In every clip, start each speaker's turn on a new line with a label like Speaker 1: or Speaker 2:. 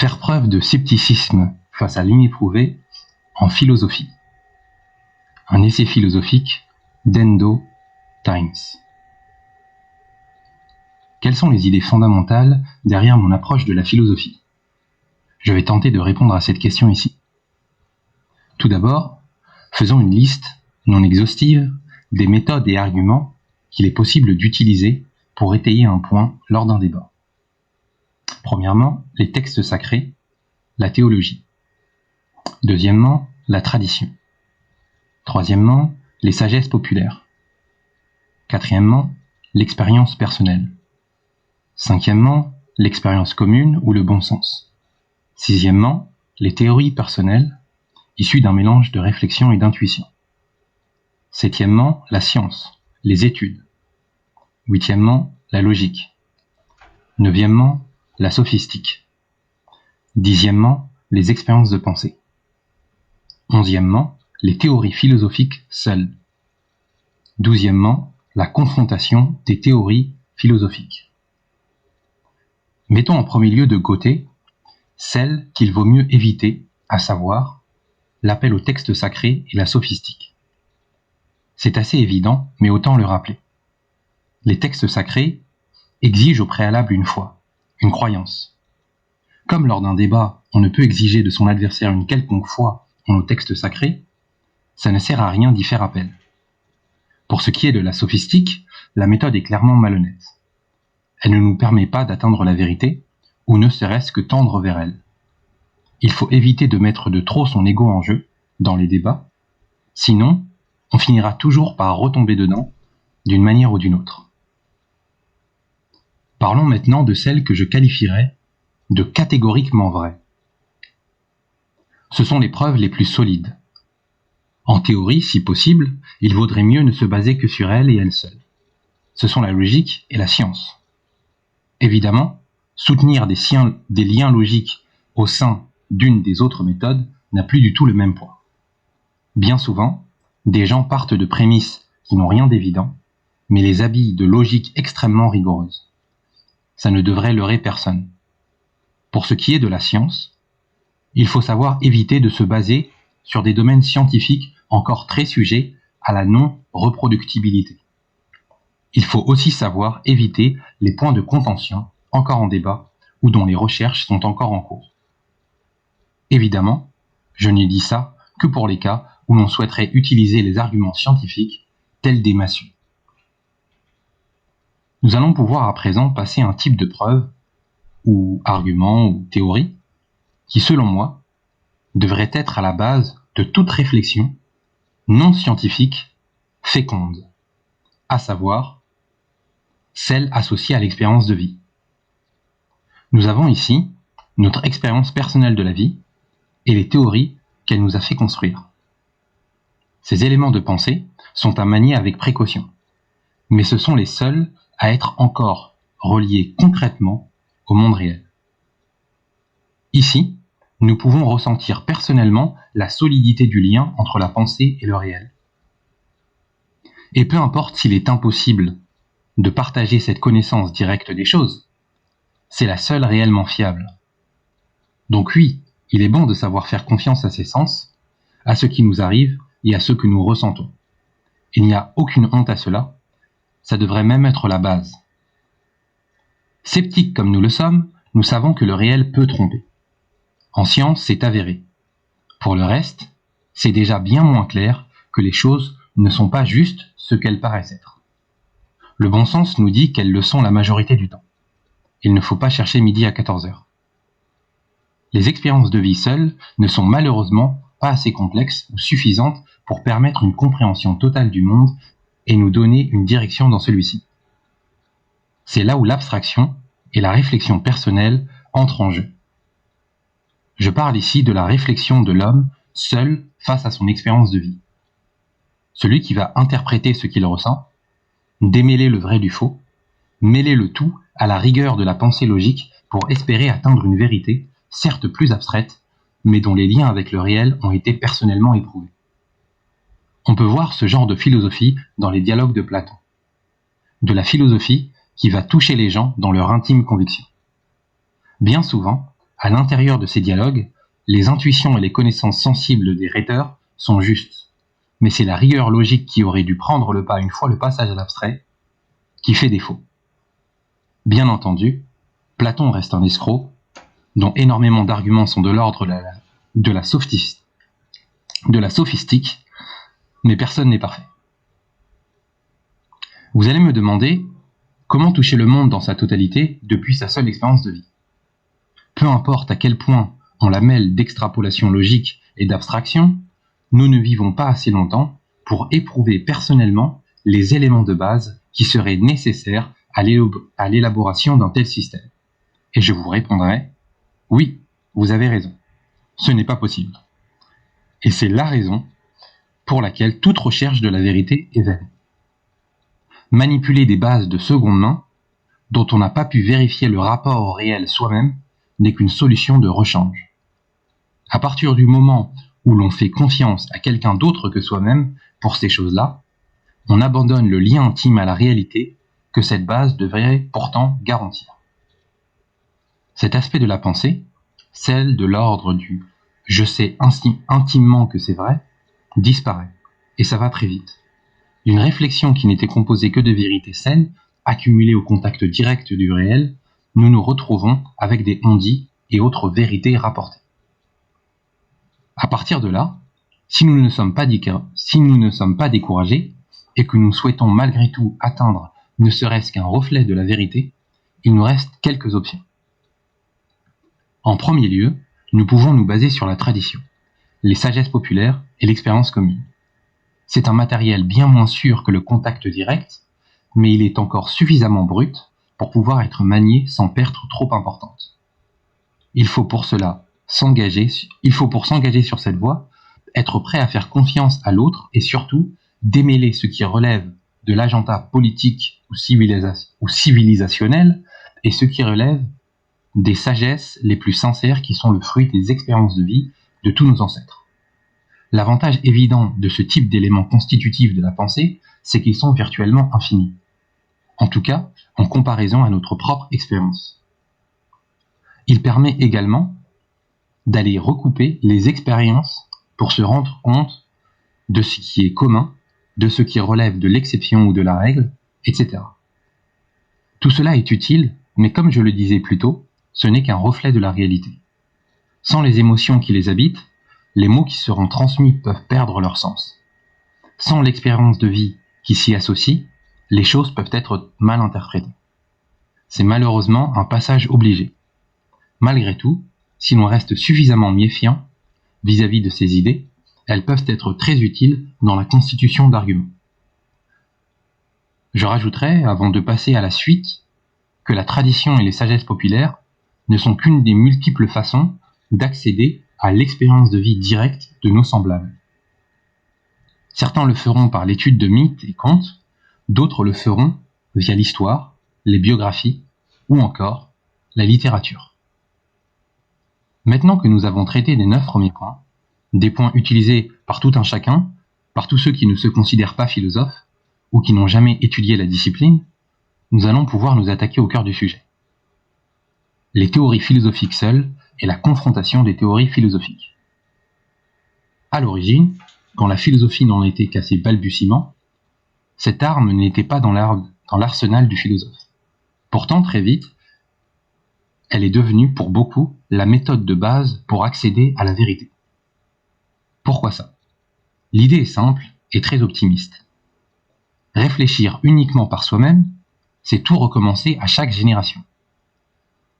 Speaker 1: Faire preuve de scepticisme face à l'inéprouvé en philosophie. Un essai philosophique d'Endo Times. Quelles sont les idées fondamentales derrière mon approche de la philosophie ? Je vais tenter de répondre à cette question ici. Tout d'abord, faisons une liste non exhaustive des méthodes et arguments qu'il est possible d'utiliser pour étayer un point lors d'un débat. Premièrement, les textes sacrés, la théologie. Deuxièmement, la tradition. Troisièmement, les sagesses populaires. Quatrièmement, l'expérience personnelle. Cinquièmement, l'expérience commune ou le bon sens. Sixièmement, les théories personnelles, issues d'un mélange de réflexion et d'intuition. Septièmement, la science, les études. Huitièmement, la logique. Neuvièmement, la sophistique. Dixièmement, les expériences de pensée. Onzièmement, les théories philosophiques seules. Douzièmement, la confrontation des théories philosophiques. Mettons en premier lieu de côté celles qu'il vaut mieux éviter, à savoir l'appel au texte sacré et la sophistique. C'est assez évident, mais autant le rappeler. Les textes sacrés exigent au préalable une foi, une croyance. Comme lors d'un débat, on ne peut exiger de son adversaire une quelconque foi en nos textes sacrés, ça ne sert à rien d'y faire appel. Pour ce qui est de la sophistique, la méthode est clairement malhonnête. Elle ne nous permet pas d'atteindre la vérité, ou ne serait-ce que tendre vers elle. Il faut éviter de mettre de trop son ego en jeu dans les débats, sinon on finira toujours par retomber dedans d'une manière ou d'une autre. Parlons maintenant de celles que je qualifierais de catégoriquement vraies. Ce sont les preuves les plus solides. En théorie, si possible, il vaudrait mieux ne se baser que sur elles et elles seules. Ce sont la logique et la science. Évidemment, soutenir des liens logiques au sein d'une des autres méthodes n'a plus du tout le même poids. Bien souvent, des gens partent de prémices qui n'ont rien d'évident, mais les habillent de logique extrêmement rigoureuse. Ça ne devrait leurrer personne. Pour ce qui est de la science, il faut savoir éviter de se baser sur des domaines scientifiques encore très sujets à la non-reproductibilité. Il faut aussi savoir éviter les points de contention, encore en débat, ou dont les recherches sont encore en cours. Évidemment, je ne dis ça que pour les cas où l'on souhaiterait utiliser les arguments scientifiques tels des massieux. Nous allons pouvoir à présent passer à un type de preuve, ou argument, ou théorie, qui selon moi, devrait être à la base de toute réflexion non scientifique féconde, à savoir celle associée à l'expérience de vie. Nous avons ici notre expérience personnelle de la vie et les théories qu'elle nous a fait construire. Ces éléments de pensée sont à manier avec précaution, mais ce sont les seuls à être encore reliés concrètement au monde réel. Ici, nous pouvons ressentir personnellement la solidité du lien entre la pensée et le réel. Et peu importe s'il est impossible de partager cette connaissance directe des choses, c'est la seule réellement fiable. Donc oui, il est bon de savoir faire confiance à ses sens, à ce qui nous arrive et à ce que nous ressentons. Il n'y a aucune honte à cela, ça devrait même être la base. Sceptiques comme nous le sommes, nous savons que le réel peut tromper. En science, c'est avéré. Pour le reste, c'est déjà bien moins clair que les choses ne sont pas juste ce qu'elles paraissent être. Le bon sens nous dit qu'elles le sont la majorité du temps. Il ne faut pas chercher midi à 14h. Les expériences de vie seules ne sont malheureusement pas assez complexes ou suffisantes pour permettre une compréhension totale du monde et nous donner une direction dans celui-ci. C'est là où l'abstraction et la réflexion personnelle entrent en jeu. Je parle ici de la réflexion de l'homme seul face à son expérience de vie. Celui qui va interpréter ce qu'il ressent, démêler le vrai du faux, mêler le tout à la rigueur de la pensée logique pour espérer atteindre une vérité, certes plus abstraite, mais dont les liens avec le réel ont été personnellement éprouvés. On peut voir ce genre de philosophie dans les dialogues de Platon. De la philosophie qui va toucher les gens dans leur intime conviction. Bien souvent, À l'intérieur de ces dialogues, les intuitions et les connaissances sensibles des rhéteurs sont justes, mais c'est la rigueur logique qui aurait dû prendre le pas une fois le passage à l'abstrait qui fait défaut. Bien entendu, Platon reste un escroc, dont énormément d'arguments sont de l'ordre de la sophistique, mais personne n'est parfait. Vous allez me demander comment toucher le monde dans sa totalité depuis sa seule expérience de vie. Peu importe à quel point on la mêle d'extrapolation logique et d'abstraction, nous ne vivons pas assez longtemps pour éprouver personnellement les éléments de base qui seraient nécessaires à l'élaboration d'un tel système. Et je vous répondrai, oui, vous avez raison, ce n'est pas possible. Et c'est la raison pour laquelle toute recherche de la vérité est vaine. Manipuler des bases de seconde main, dont on n'a pas pu vérifier le rapport au réel soi-même, n'est qu'une solution de rechange. À partir du moment où l'on fait confiance à quelqu'un d'autre que soi-même pour ces choses-là, on abandonne le lien intime à la réalité que cette base devrait pourtant garantir. Cet aspect de la pensée, celle de l'ordre du « je sais intimement que c'est vrai », disparaît, et ça va très vite. Une réflexion qui n'était composée que de vérités saines, accumulées au contact direct du réel, nous nous retrouvons avec des on-dit et autres vérités rapportées. À partir de là, si nous ne sommes pas découragés et que nous souhaitons malgré tout atteindre ne serait-ce qu'un reflet de la vérité, il nous reste quelques options. En premier lieu, nous pouvons nous baser sur la tradition, les sagesses populaires et l'expérience commune. C'est un matériel bien moins sûr que le contact direct, mais il est encore suffisamment brut pour pouvoir être manié sans perte trop importante. Il faut pour s'engager sur cette voie, être prêt à faire confiance à l'autre et surtout démêler ce qui relève de l'agenda politique ou civilisationnel et ce qui relève des sagesses les plus sincères qui sont le fruit des expériences de vie de tous nos ancêtres. L'avantage évident de ce type d'éléments constitutifs de la pensée, c'est qu'ils sont virtuellement infinis. En tout cas, en comparaison à notre propre expérience. Il permet également d'aller recouper les expériences pour se rendre compte de ce qui est commun, de ce qui relève de l'exception ou de la règle, etc. Tout cela est utile, mais comme je le disais plus tôt, ce n'est qu'un reflet de la réalité. Sans les émotions qui les habitent, les mots qui seront transmis peuvent perdre leur sens. Sans l'expérience de vie qui s'y associe, les choses peuvent être mal interprétées. C'est malheureusement un passage obligé. Malgré tout, si l'on reste suffisamment méfiant vis-à-vis de ces idées, elles peuvent être très utiles dans la constitution d'arguments. Je rajouterai, avant de passer à la suite, que la tradition et les sagesses populaires ne sont qu'une des multiples façons d'accéder à l'expérience de vie directe de nos semblables. Certains le feront par l'étude de mythes et contes, d'autres le feront via l'histoire, les biographies ou encore la littérature. Maintenant que nous avons traité des 9 premiers points, des points utilisés par tout un chacun, par tous ceux qui ne se considèrent pas philosophes ou qui n'ont jamais étudié la discipline, nous allons pouvoir nous attaquer au cœur du sujet. Les théories philosophiques seules et la confrontation des théories philosophiques. À l'origine, quand la philosophie n'en était qu'à ses balbutiements, cette arme n'était pas dans l'arsenal du philosophe. Pourtant, très vite, elle est devenue pour beaucoup la méthode de base pour accéder à la vérité. Pourquoi ça ? L'idée est simple et très optimiste. Réfléchir uniquement par soi-même, c'est tout recommencer à chaque génération.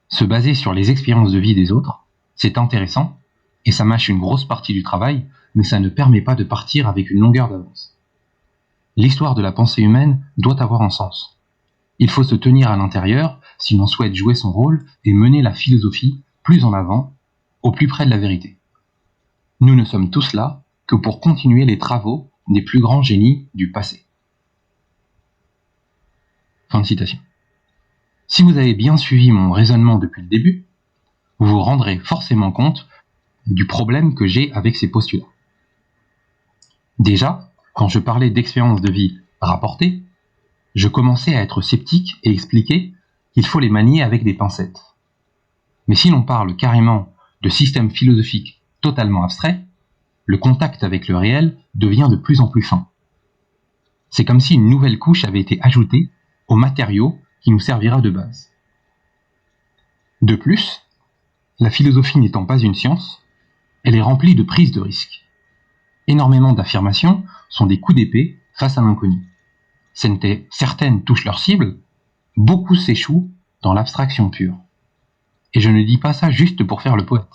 Speaker 1: Se baser sur les expériences de vie des autres, c'est intéressant, et ça mâche une grosse partie du travail, mais ça ne permet pas de partir avec une longueur d'avance. L'histoire de la pensée humaine doit avoir un sens. Il faut se tenir à l'intérieur si l'on souhaite jouer son rôle et mener la philosophie plus en avant, au plus près de la vérité. Nous ne sommes tous là que pour continuer les travaux des plus grands génies du passé. Fin de citation. Si vous avez bien suivi mon raisonnement depuis le début, vous vous rendrez forcément compte du problème que j'ai avec ces postulats. Déjà, quand je parlais d'expériences de vie rapportées, je commençais à être sceptique et expliquer qu'il faut les manier avec des pincettes. Mais si l'on parle carrément de systèmes philosophiques totalement abstraits, le contact avec le réel devient de plus en plus fin. C'est comme si une nouvelle couche avait été ajoutée au matériau qui nous servira de base. De plus, la philosophie n'étant pas une science, elle est remplie de prises de risques. Énormément d'affirmations sont des coups d'épée face à l'inconnu. Certaines touchent leur cible, beaucoup s'échouent dans l'abstraction pure. Et je ne dis pas ça juste pour faire le poète.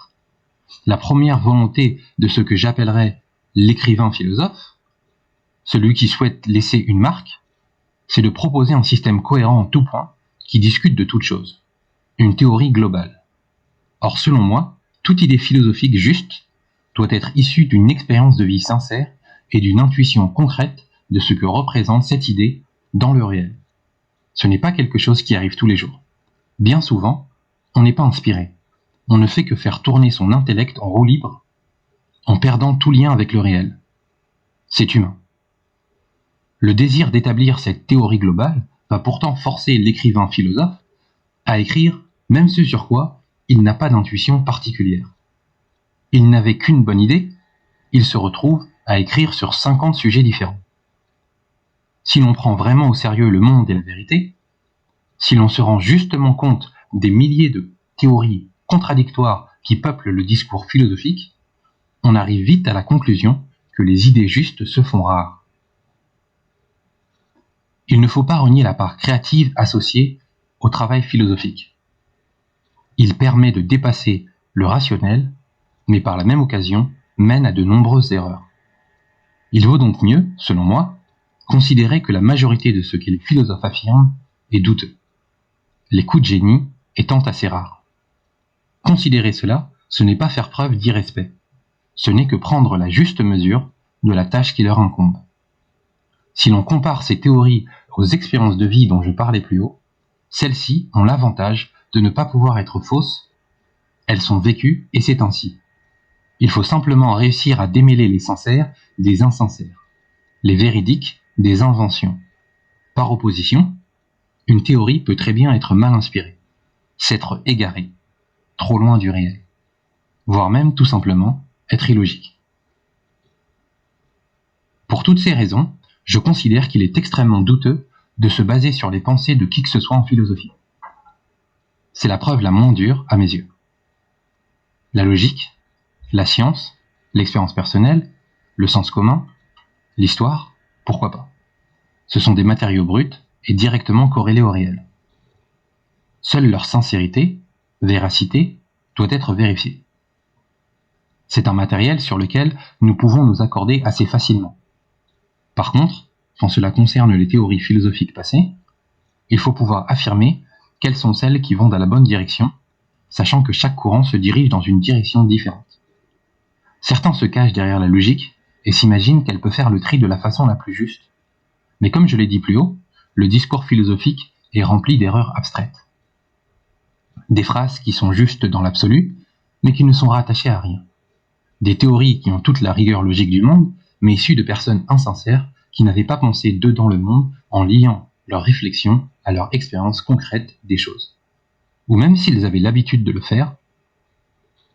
Speaker 1: La première volonté de ce que j'appellerais l'écrivain philosophe, celui qui souhaite laisser une marque, c'est de proposer un système cohérent en tout point qui discute de toute chose, une théorie globale. Or, selon moi, toute idée philosophique juste doit être issue d'une expérience de vie sincère et d'une intuition concrète de ce que représente cette idée dans le réel. Ce n'est pas quelque chose qui arrive tous les jours. Bien souvent, on n'est pas inspiré. On ne fait que faire tourner son intellect en roue libre, en perdant tout lien avec le réel. C'est humain. Le désir d'établir cette théorie globale va pourtant forcer l'écrivain philosophe à écrire même ce sur quoi il n'a pas d'intuition particulière. Il n'avait qu'une bonne idée, il se retrouve à écrire sur 50 sujets différents. Si l'on prend vraiment au sérieux le monde et la vérité, si l'on se rend justement compte des milliers de théories contradictoires qui peuplent le discours philosophique, on arrive vite à la conclusion que les idées justes se font rares. Il ne faut pas renier la part créative associée au travail philosophique. Il permet de dépasser le rationnel, mais par la même occasion mène à de nombreuses erreurs. Il vaut donc mieux, selon moi, considérer que la majorité de ce que les philosophes affirment est douteux, les coups de génie étant assez rares. Considérer cela, ce n'est pas faire preuve d'irrespect, ce n'est que prendre la juste mesure de la tâche qui leur incombe. Si l'on compare ces théories aux expériences de vie dont je parlais plus haut, celles-ci ont l'avantage de ne pas pouvoir être fausses, elles sont vécues et c'est ainsi. Il faut simplement réussir à démêler les sincères des insincères, les véridiques des inventions. Par opposition, une théorie peut très bien être mal inspirée, s'être égarée, trop loin du réel, voire même tout simplement être illogique. Pour toutes ces raisons, je considère qu'il est extrêmement douteux de se baser sur les pensées de qui que ce soit en philosophie. C'est la preuve la moins dure à mes yeux. La logique, la science, l'expérience personnelle, le sens commun, l'histoire, pourquoi pas. Ce sont des matériaux bruts et directement corrélés au réel. Seule leur sincérité, véracité, doit être vérifiée. C'est un matériel sur lequel nous pouvons nous accorder assez facilement. Par contre, quand cela concerne les théories philosophiques passées, il faut pouvoir affirmer quelles sont celles qui vont dans la bonne direction, sachant que chaque courant se dirige dans une direction différente. Certains se cachent derrière la logique et s'imaginent qu'elle peut faire le tri de la façon la plus juste. Mais comme je l'ai dit plus haut, le discours philosophique est rempli d'erreurs abstraites. Des phrases qui sont justes dans l'absolu, mais qui ne sont rattachées à rien. Des théories qui ont toute la rigueur logique du monde, mais issues de personnes insincères qui n'avaient pas pensé d'eux dans le monde en liant leurs réflexions à leur expérience concrète des choses. Ou même s'ils avaient l'habitude de le faire,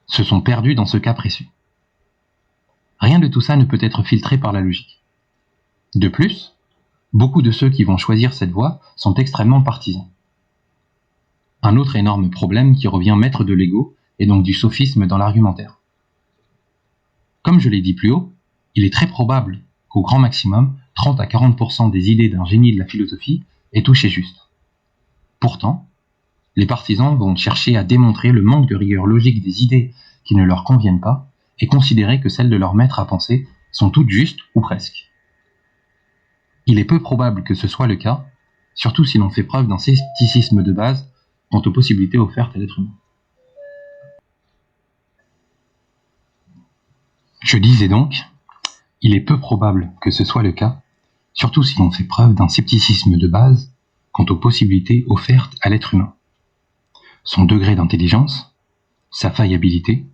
Speaker 1: se sont perdus dans ce cas précis. Rien de tout ça ne peut être filtré par la logique. De plus, beaucoup de ceux qui vont choisir cette voie sont extrêmement partisans. Un autre énorme problème qui revient maître de l'ego est donc du sophisme dans l'argumentaire. Comme je l'ai dit plus haut, il est très probable qu'au grand maximum, 30 à 40% des idées d'un génie de la philosophie aient touché juste. Pourtant, les partisans vont chercher à démontrer le manque de rigueur logique des idées qui ne leur conviennent pas et considérer que celles de leur maître à penser sont toutes justes ou presque. Il est peu probable que ce soit le cas, surtout si l'on fait preuve d'un scepticisme de base quant aux possibilités offertes à l'être humain. Je disais donc, il est peu probable que ce soit le cas, surtout si l'on fait preuve d'un scepticisme de base quant aux possibilités offertes à l'être humain. Son degré d'intelligence, sa faillibilité,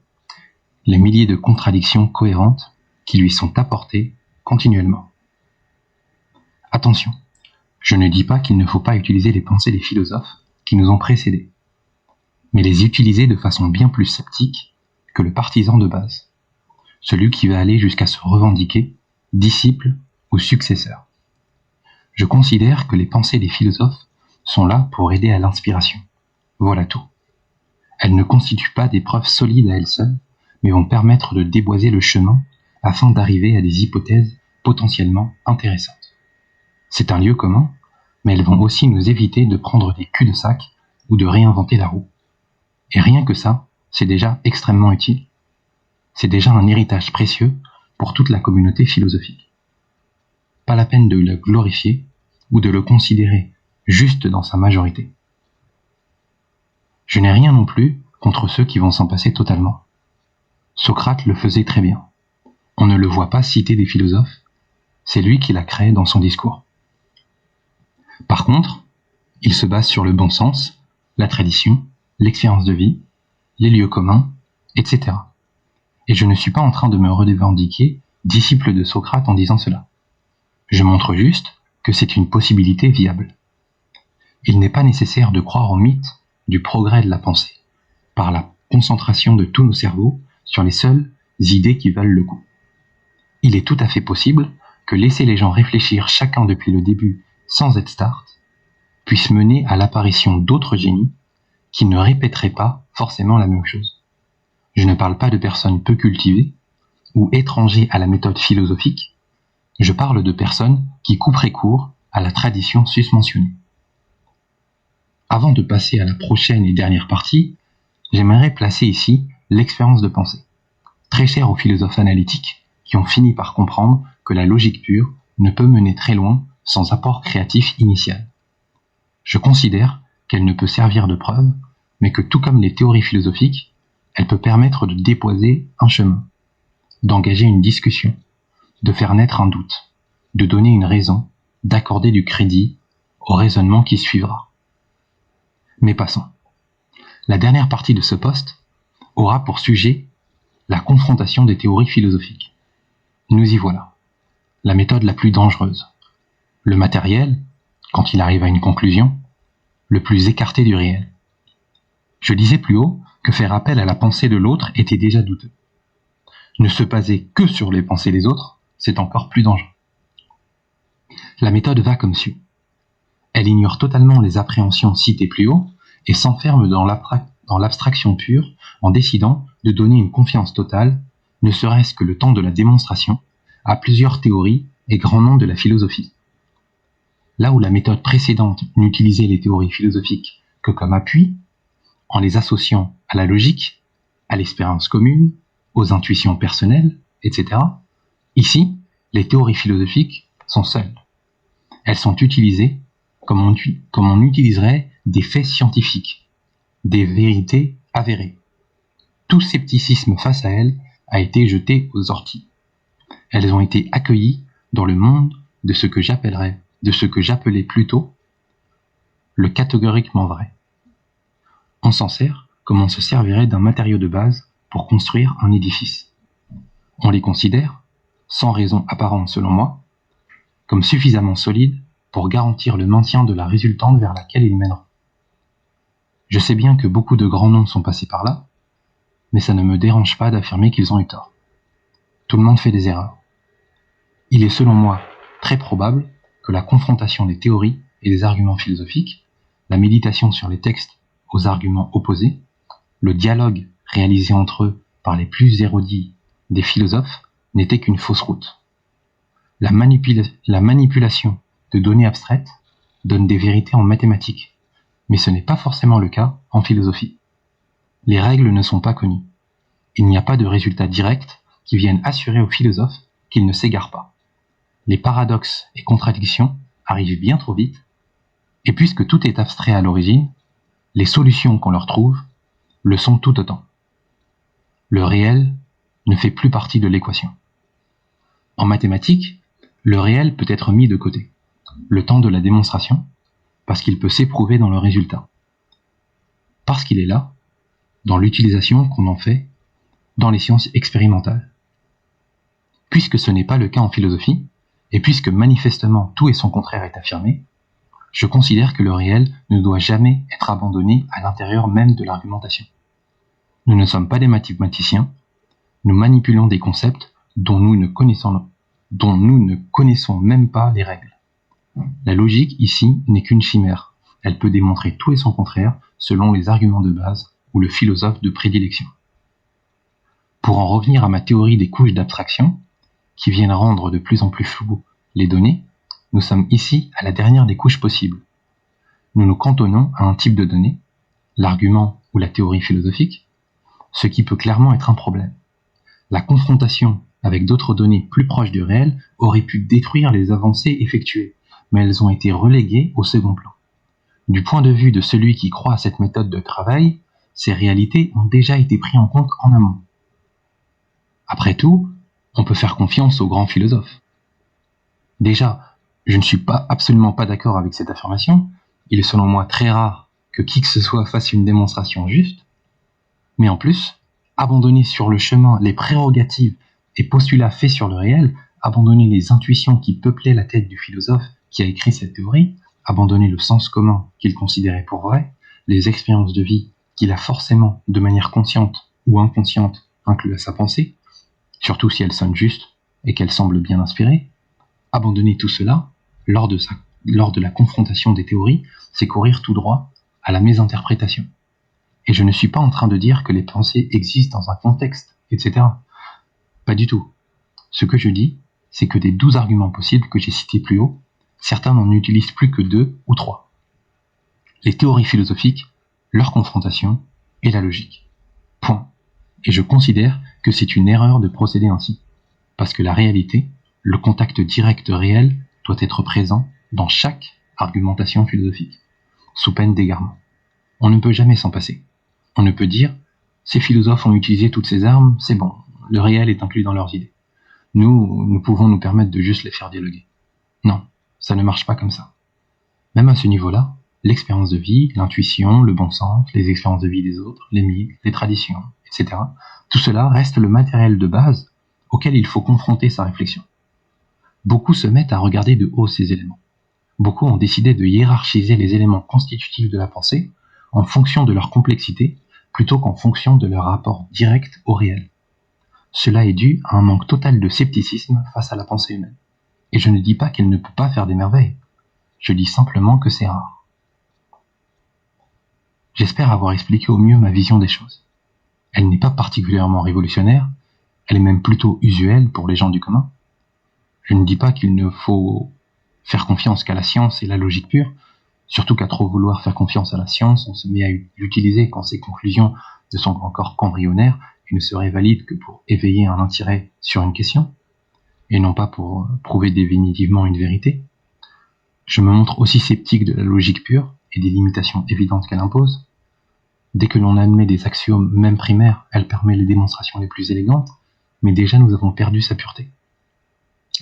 Speaker 1: les milliers de contradictions cohérentes qui lui sont apportées continuellement. Attention, je ne dis pas qu'il ne faut pas utiliser les pensées des philosophes qui nous ont précédés. mais les utiliser de façon bien plus sceptique que le partisan de base, celui qui va aller jusqu'à se revendiquer disciple ou successeur. Je considère que les pensées des philosophes sont là pour aider à l'inspiration. Voilà tout. Elles ne constituent pas des preuves solides à elles seules, mais vont permettre de déboiser le chemin afin d'arriver à des hypothèses potentiellement intéressantes. C'est un lieu commun, mais elles vont aussi nous éviter de prendre des cul-de-sac ou de réinventer la roue. Et rien que ça, c'est déjà extrêmement utile. C'est déjà un héritage précieux pour toute la communauté philosophique. Pas la peine de le glorifier ou de le considérer juste dans sa majorité. Je n'ai rien non plus contre ceux qui vont s'en passer totalement. Socrate le faisait très bien. On ne le voit pas citer des philosophes, c'est lui qui l'a créé dans son discours. Par contre, il se base sur le bon sens, la tradition, l'expérience de vie, les lieux communs, etc. Et je ne suis pas en train de me revendiquer disciple de Socrate en disant cela. Je montre juste que c'est une possibilité viable. Il n'est pas nécessaire de croire au mythe du progrès de la pensée, par la concentration de tous nos cerveaux sur les seules idées qui valent le coup. Il est tout à fait possible que laisser les gens réfléchir chacun depuis le début sans head start puisse mener à l'apparition d'autres génies qui ne répéteraient pas forcément la même chose. Je ne parle pas de personnes peu cultivées ou étrangers à la méthode philosophique, je parle de personnes qui couperaient court à la tradition susmentionnée. Avant de passer à la prochaine et dernière partie, j'aimerais placer ici l'expérience de pensée, très chère aux philosophes analytiques qui ont fini par comprendre que la logique pure ne peut mener très loin sans apport créatif initial. Je considère qu'elle ne peut servir de preuve, mais que tout comme les théories philosophiques, elle peut permettre de déposer un chemin, d'engager une discussion, de faire naître un doute, de donner une raison, d'accorder du crédit au raisonnement qui suivra. Mais passons. La dernière partie de ce post aura pour sujet la confrontation des théories philosophiques. Nous y voilà. La méthode la plus dangereuse. Le matériel, quand il arrive à une conclusion, le plus écarté du réel. Je disais plus haut que faire appel à la pensée de l'autre était déjà douteux. Ne se baser que sur les pensées des autres, c'est encore plus dangereux. La méthode va comme suit. Elle ignore totalement les appréhensions citées plus haut et s'enferme dans l'abstraction pure en décidant de donner une confiance totale, ne serait-ce que le temps de la démonstration, à plusieurs théories et grands noms de la philosophie. Là où la méthode précédente n'utilisait les théories philosophiques que comme appui, en les associant à la logique, à l'expérience commune, aux intuitions personnelles, etc., ici, les théories philosophiques sont seules. Elles sont utilisées comme on utiliserait des faits scientifiques, des vérités avérées. Tout scepticisme face à elles a été jeté aux orties. Elles ont été accueillies dans le monde de ce que j'appelais plutôt le catégoriquement vrai. On s'en sert comme on se servirait d'un matériau de base pour construire un édifice. On les considère, sans raison apparente selon moi, comme suffisamment solides pour garantir le maintien de la résultante vers laquelle ils mèneront. Je sais bien que beaucoup de grands noms sont passés par là, mais ça ne me dérange pas d'affirmer qu'ils ont eu tort. Tout le monde fait des erreurs. Il est selon moi très probable que la confrontation des théories et des arguments philosophiques, la méditation sur les textes aux arguments opposés, le dialogue réalisé entre eux par les plus érudits des philosophes n'était qu'une fausse route. La manipulation de données abstraites donne des vérités en mathématiques, mais ce n'est pas forcément le cas en philosophie. Les règles ne sont pas connues. Il n'y a pas de résultats directs qui viennent assurer aux philosophes qu'ils ne s'égarent pas. Les paradoxes et contradictions arrivent bien trop vite, et puisque tout est abstrait à l'origine, les solutions qu'on leur trouve le sont tout autant. Le réel ne fait plus partie de l'équation. En mathématiques, le réel peut être mis de côté, le temps de la démonstration, parce qu'il peut s'éprouver dans le résultat. Parce qu'il est là, dans l'utilisation qu'on en fait dans les sciences expérimentales. Puisque ce n'est pas le cas en philosophie, et puisque manifestement tout et son contraire est affirmé, Je considère que le réel ne doit jamais être abandonné à l'intérieur même de l'argumentation. Nous ne sommes pas des mathématiciens, nous manipulons des concepts dont nous ne connaissons même pas les règles. La logique ici n'est qu'une chimère. Elle peut démontrer tout et son contraire selon les arguments de base ou le philosophe de prédilection. Pour en revenir à ma théorie des couches d'abstraction, qui viennent rendre de plus en plus floues les données, nous sommes ici à la dernière des couches possibles. Nous nous cantonnons à un type de données, l'argument ou la théorie philosophique, ce qui peut clairement être un problème. La confrontation avec d'autres données plus proches du réel aurait pu détruire les avancées effectuées, mais elles ont été reléguées au second plan. Du point de vue de celui qui croit à cette méthode de travail, ces réalités ont déjà été prises en compte en amont. Après tout, on peut faire confiance aux grands philosophes. Déjà, je ne suis absolument pas d'accord avec cette affirmation. Il est selon moi très rare que qui que ce soit fasse une démonstration juste. Mais en plus, abandonner sur le chemin les prérogatives et postulats faits sur le réel, abandonner les intuitions qui peuplaient la tête du philosophe qui a écrit cette théorie, abandonner le sens commun qu'il considérait pour vrai, les expériences de vie qu'il a forcément, de manière consciente ou inconsciente, inclus à sa pensée, surtout si elles sonnent justes et qu'elles semblent bien inspirées, abandonner tout cela, lors de la confrontation des théories, c'est courir tout droit à la mésinterprétation. Et je ne suis pas en train de dire que les pensées existent dans un contexte, etc. Pas du tout. Ce que je dis, c'est que des 12 arguments possibles que j'ai cités plus haut, certains n'en utilisent plus que 2 ou 3. Les théories philosophiques, leur confrontation et la logique. Point. Et je considère que c'est une erreur de procéder ainsi. Parce que la réalité, le contact direct réel, doit être présent dans chaque argumentation philosophique, sous peine d'égarement. On ne peut jamais s'en passer. On ne peut dire « ces philosophes ont utilisé toutes ces armes, c'est bon, le réel est inclus dans leurs idées. Nous pouvons nous permettre de juste les faire dialoguer. » Non, ça ne marche pas comme ça. Même à ce niveau-là, l'expérience de vie, l'intuition, le bon sens, les expériences de vie des autres, les mythes, les traditions, etc., tout cela reste le matériel de base auquel il faut confronter sa réflexion. Beaucoup se mettent à regarder de haut ces éléments. Beaucoup ont décidé de hiérarchiser les éléments constitutifs de la pensée en fonction de leur complexité plutôt qu'en fonction de leur rapport direct au réel. Cela est dû à un manque total de scepticisme face à la pensée humaine. Et je ne dis pas qu'elle ne peut pas faire des merveilles. Je dis simplement que c'est rare. J'espère avoir expliqué au mieux ma vision des choses. Elle n'est pas particulièrement révolutionnaire, elle est même plutôt usuelle pour les gens du commun. Je ne dis pas qu'il ne faut faire confiance qu'à la science et la logique pure, surtout qu'à trop vouloir faire confiance à la science, on se met à l'utiliser quand ses conclusions ne sont encore qu'embryonnaires et ne seraient valides que pour éveiller un intérêt sur une question, et non pas pour prouver définitivement une vérité. Je me montre aussi sceptique de la logique pure et des limitations évidentes qu'elle impose. Dès que l'on admet des axiomes, même primaires, elle permet les démonstrations les plus élégantes, mais déjà nous avons perdu sa pureté.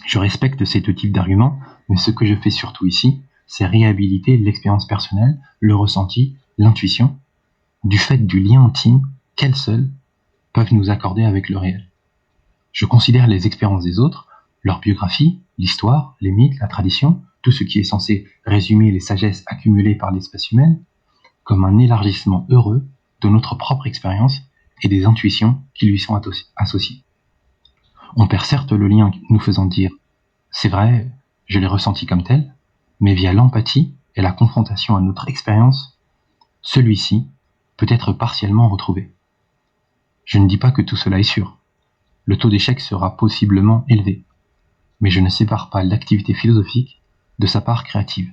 Speaker 1: Je respecte ces deux types d'arguments, mais ce que je fais surtout ici, c'est réhabiliter l'expérience personnelle, le ressenti, l'intuition, du fait du lien intime qu'elles seules peuvent nous accorder avec le réel. Je considère les expériences des autres, leur biographie, l'histoire, les mythes, la tradition, tout ce qui est censé résumer les sagesses accumulées par l'espèce humaine, comme un élargissement heureux de notre propre expérience et des intuitions qui lui sont associées. On perd certes le lien nous faisant dire « c'est vrai, je l'ai ressenti comme tel », mais via l'empathie et la confrontation à notre expérience, celui-ci peut être partiellement retrouvé. Je ne dis pas que tout cela est sûr. Le taux d'échec sera possiblement élevé, mais je ne sépare pas l'activité philosophique de sa part créative.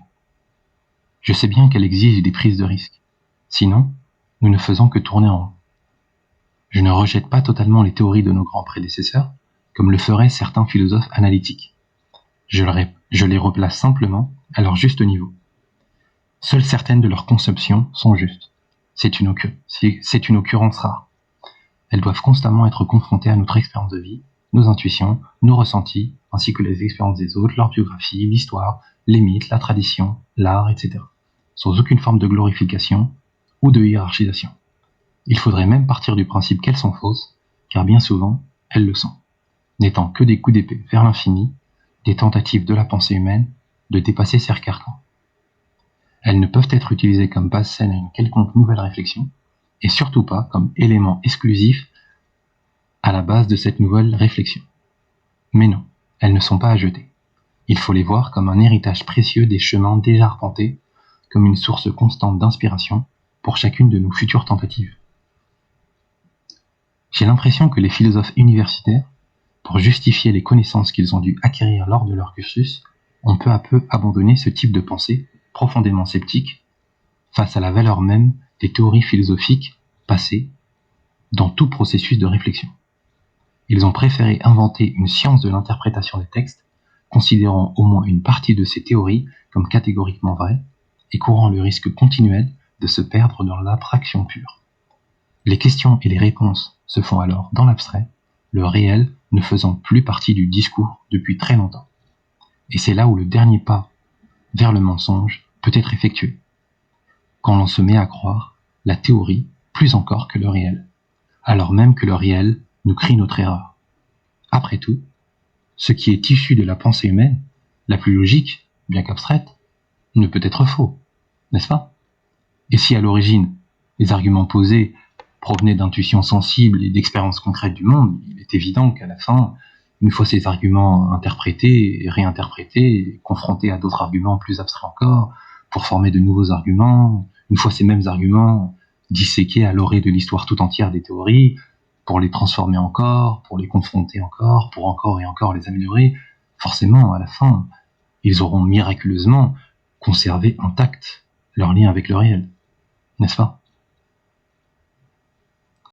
Speaker 1: Je sais bien qu'elle exige des prises de risques. Sinon, nous ne faisons que tourner en rond. Je ne rejette pas totalement les théories de nos grands prédécesseurs, comme le feraient certains philosophes analytiques. Je les replace simplement à leur juste niveau. Seules certaines de leurs conceptions sont justes. C'est une occurrence rare. Elles doivent constamment être confrontées à notre expérience de vie, nos intuitions, nos ressentis, ainsi que les expériences des autres, leur biographie, l'histoire, les mythes, la tradition, l'art, etc. Sans aucune forme de glorification ou de hiérarchisation. Il faudrait même partir du principe qu'elles sont fausses, car bien souvent, elles le sont, n'étant que des coups d'épée vers l'infini, des tentatives de la pensée humaine de dépasser ses carcans. Elles ne peuvent être utilisées comme base-scène à une quelconque nouvelle réflexion, et surtout pas comme élément exclusif à la base de cette nouvelle réflexion. Mais non, elles ne sont pas à jeter. Il faut les voir comme un héritage précieux des chemins déjà arpentés, comme une source constante d'inspiration pour chacune de nos futures tentatives. J'ai l'impression que les philosophes universitaires, pour justifier les connaissances qu'ils ont dû acquérir lors de leur cursus, ont peu à peu abandonné ce type de pensée profondément sceptique face à la valeur même des théories philosophiques passées dans tout processus de réflexion. Ils ont préféré inventer une science de l'interprétation des textes, considérant au moins une partie de ces théories comme catégoriquement vraies et courant le risque continuel de se perdre dans l'abstraction pure. Les questions et les réponses se font alors dans l'abstrait, le réel ne faisant plus partie du discours depuis très longtemps. Et c'est là où le dernier pas vers le mensonge peut être effectué, quand l'on se met à croire la théorie plus encore que le réel, alors même que le réel nous crie notre erreur. Après tout, ce qui est issu de la pensée humaine, la plus logique, bien qu'abstraite, ne peut être faux, n'est-ce pas? Et si à l'origine, les arguments posés provenaient d'intuitions sensibles et d'expériences concrètes du monde, il est évident qu'à la fin, une fois ces arguments interprétés et réinterprétés, et confrontés à d'autres arguments plus abstraits encore, pour former de nouveaux arguments, une fois ces mêmes arguments disséqués à l'orée de l'histoire tout entière des théories, pour les transformer encore, pour les confronter encore, pour encore et encore les améliorer, forcément, à la fin, ils auront miraculeusement conservé intact leur lien avec le réel, n'est-ce pas?